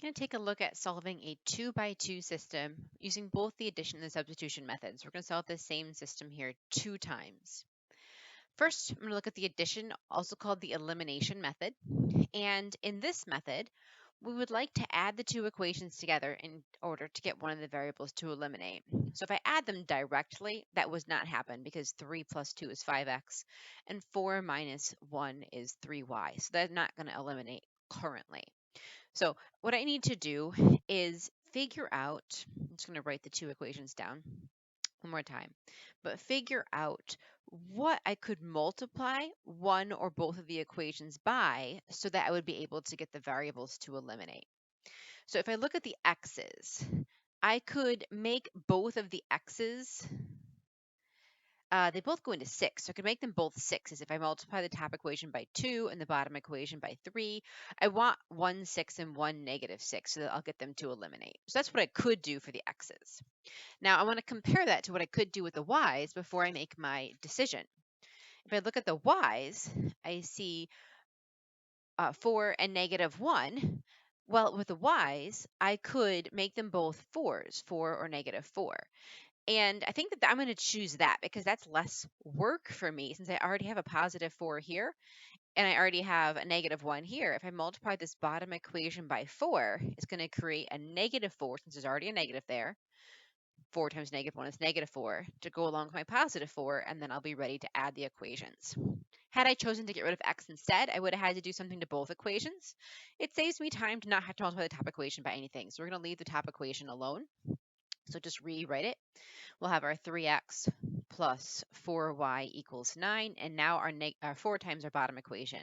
Going to take a look at solving a 2 by 2 system using both the addition and the substitution methods. We're going to solve the same system here 2 times. First, I'm going to look at the addition, also called the elimination method. And in this method, we would like to add the two equations together in order to get one of the variables to eliminate. So if I add them directly, that would not happen because 3 plus 2 is 5x and 4 minus 1 is 3y. So that's not going to eliminate currently. So what I need to do is figure out, I'm just going to write the two equations down one more time, but figure out what I could multiply one or both of the equations by so that I would be able to get the variables to eliminate. So if I look at the x's, I could make both of the x's they both go into 6, so I could make them both 6's. If I multiply the top equation by 2 and the bottom equation by 3, I want one 6 and one negative 6, so that I'll get them to eliminate. So that's what I could do for the x's. Now I want to compare that to what I could do with the y's before I make my decision. If I look at the y's, I see 4 and negative 1. Well, with the y's, I could make them both 4's, 4 or negative 4. And I think that I'm going to choose that because that's less work for me since I already have a positive 4 here and I already have a negative 1 here. If I multiply this bottom equation by 4, it's going to create a negative 4 since there's already a negative there. 4 times negative 1 is negative 4 to go along with my positive 4, and then I'll be ready to add the equations. Had I chosen to get rid of x instead, I would have had to do something to both equations. It saves me time to not have to multiply the top equation by anything. So we're going to leave the top equation alone. So just rewrite it. We'll have our 3x plus 4y equals 9, and now our 4 times our bottom equation.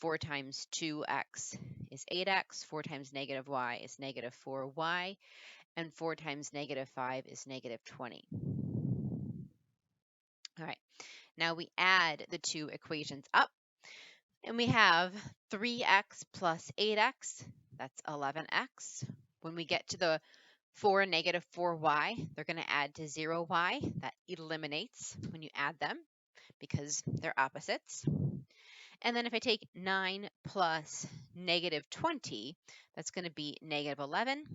4 times 2x is 8x, 4 times negative y is negative 4y, and 4 times negative 5 is negative 20. All right, now we add the two equations up, and we have 3x plus 8x, that's 11x. When we get to the 4 and negative 4y, they're going to add to 0y. That eliminates when you add them because they're opposites. And then if I take 9 plus negative 20, that's going to be negative 11.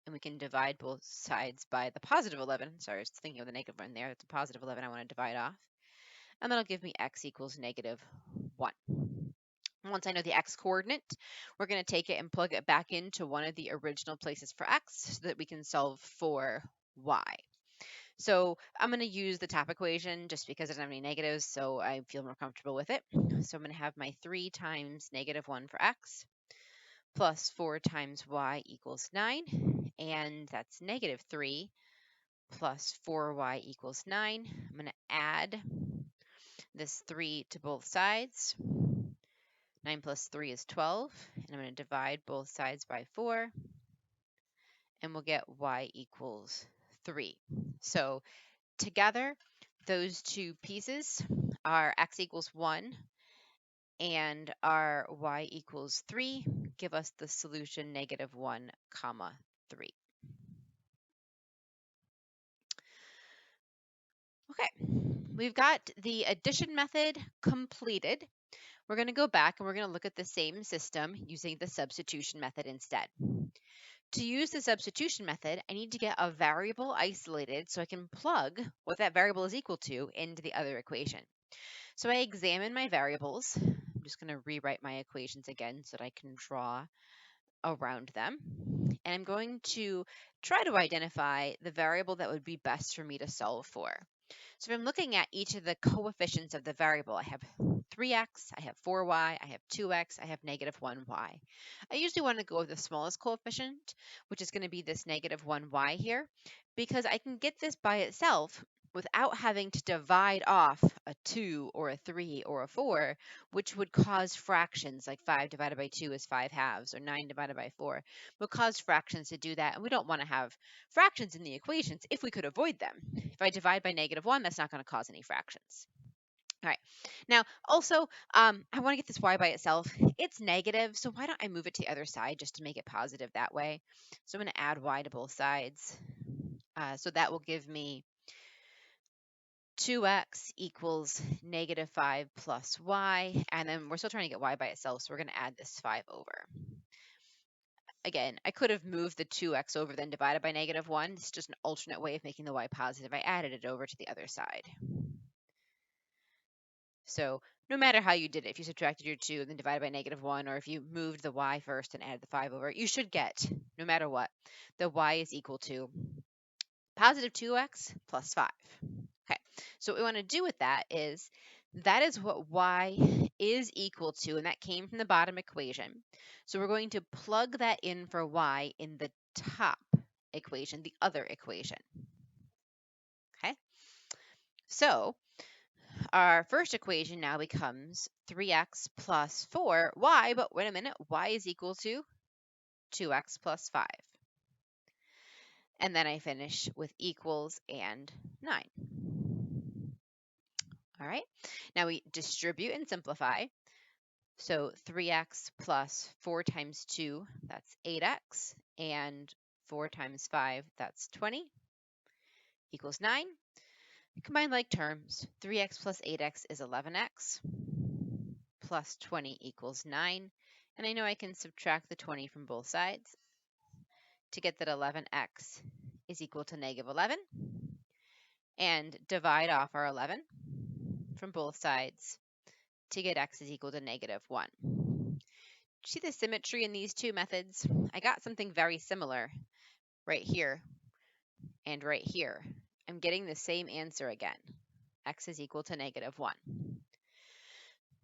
And we can divide both sides by the positive 11. Sorry, I was thinking of the negative one there. That's a positive 11 I want to divide off. And that'll give me x equals negative 1. Once I know the x coordinate, we're going to take it and plug it back into one of the original places for x so that we can solve for y. So I'm going to use the top equation just because it doesn't have any negatives, so I feel more comfortable with it. So I'm going to have my 3 times negative 1 for x plus 4 times y equals 9, and that's negative 3 plus 4y equals 9. I'm going to add this 3 to both sides. 9 plus 3 is 12, and I'm going to divide both sides by 4, and we'll get y equals 3. So together, those two pieces, our x equals 1 and our y equals 3, give us the solution negative 1 comma 3. Okay, we've got the addition method completed. We're going to go back and we're going to look at the same system using the substitution method instead. To use the substitution method, I need to get a variable isolated so I can plug what that variable is equal to into the other equation. So I examine my variables. I'm just going to rewrite my equations again so that I can draw around them. And I'm going to try to identify the variable that would be best for me to solve for. So if I'm looking at each of the coefficients of the variable, I have 3x, I have 4y, I have 2x, I have negative 1y. I usually want to go with the smallest coefficient, which is going to be this negative 1y here, because I can get this by itself without having to divide off a 2 or a 3 or a 4, which would cause fractions, like 5 divided by 2 is 5 halves, or 9 divided by 4, would cause fractions to do that, and we don't want to have fractions in the equations if we could avoid them. If I divide by negative 1, that's not going to cause any fractions. All right, now also, I want to get this y by itself. It's negative, so why don't I move it to the other side just to make it positive that way? So I'm going to add y to both sides. So that will give me 2x equals negative 5 plus y, and then we're still trying to get y by itself, so we're going to add this 5 over. again, I could have moved the 2x over then divided by -1. This is just an alternate way of making the y positive. I added it over to the other side. So no matter how you did it, if you subtracted your 2 and then divided by -1, or if you moved the y first and added the 5 over, you should get, no matter what, the y is equal to positive 2x plus 5. Okay, so what we want to do with that is what y is equal to, and that came from the bottom equation. So we're going to plug that in for y in the top equation, the other equation. Okay, so our first equation now becomes 3x plus 4y, but wait a minute, y is equal to 2x plus 5. And then I finish with equals and 9. All right, now we distribute and simplify. So 3x plus 4 times 2, that's 8x, and 4 times 5, that's 20, equals 9. Combine like terms, 3x plus 8x is 11x, plus 20 equals 9. And I know I can subtract the 20 from both sides to get that 11x is equal to -11, and divide off our 11 from both sides to get x is equal to -1. See the symmetry in these two methods? I got something very similar right here and right here. I'm getting the same answer again. X is equal to -1.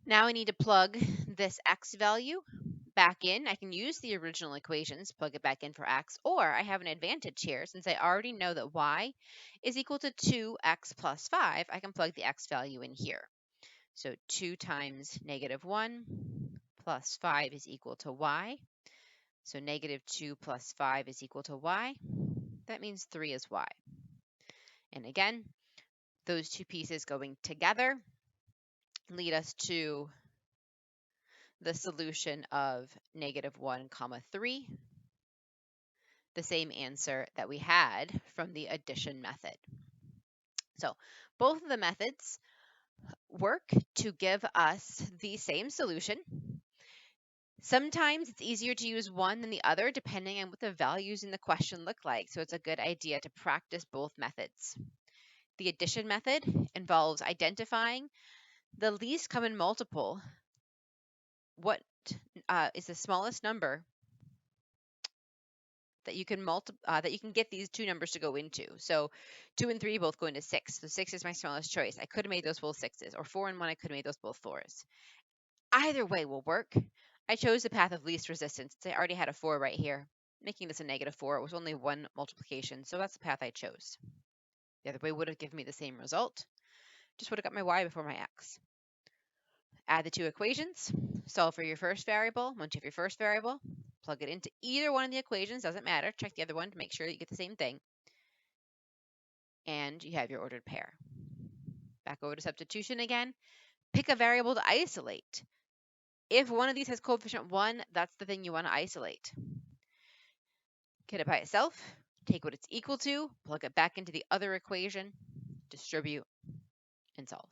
Now I need to plug this x value back in. I can use the original equations, plug it back in for x, or I have an advantage here since I already know that y is equal to 2x plus 5. I can plug the x value in here. So 2 times -1 plus 5 is equal to y. So -2 plus 5 is equal to y. That means 3 is y. And again, those two pieces going together lead us to the solution of -1, 3, the same answer that we had from the addition method. So both of the methods work to give us the same solution. Sometimes it's easier to use one than the other depending on what the values in the question look like, so it's a good idea to practice both methods. The addition method involves identifying the least common multiple. What is the smallest number that you can get these two numbers to go into? So 2 and 3 both go into 6. So 6 is my smallest choice. I could have made those both 6s, or 4 and 1, I could have made those both 4s. Either way will work. I chose the path of least resistance since I already had a 4 right here. Making this a -4, it was only one multiplication, so that's the path I chose. The other way would have given me the same result. Just would have got my y before my x. Add the two equations, solve for your first variable. Once you have your first variable, plug it into either one of the equations, doesn't matter. Check the other one to make sure that you get the same thing. And you have your ordered pair. Back over to substitution again. Pick a variable to isolate. If one of these has coefficient 1, that's the thing you want to isolate. Get it by itself, take what it's equal to, plug it back into the other equation, distribute, and solve.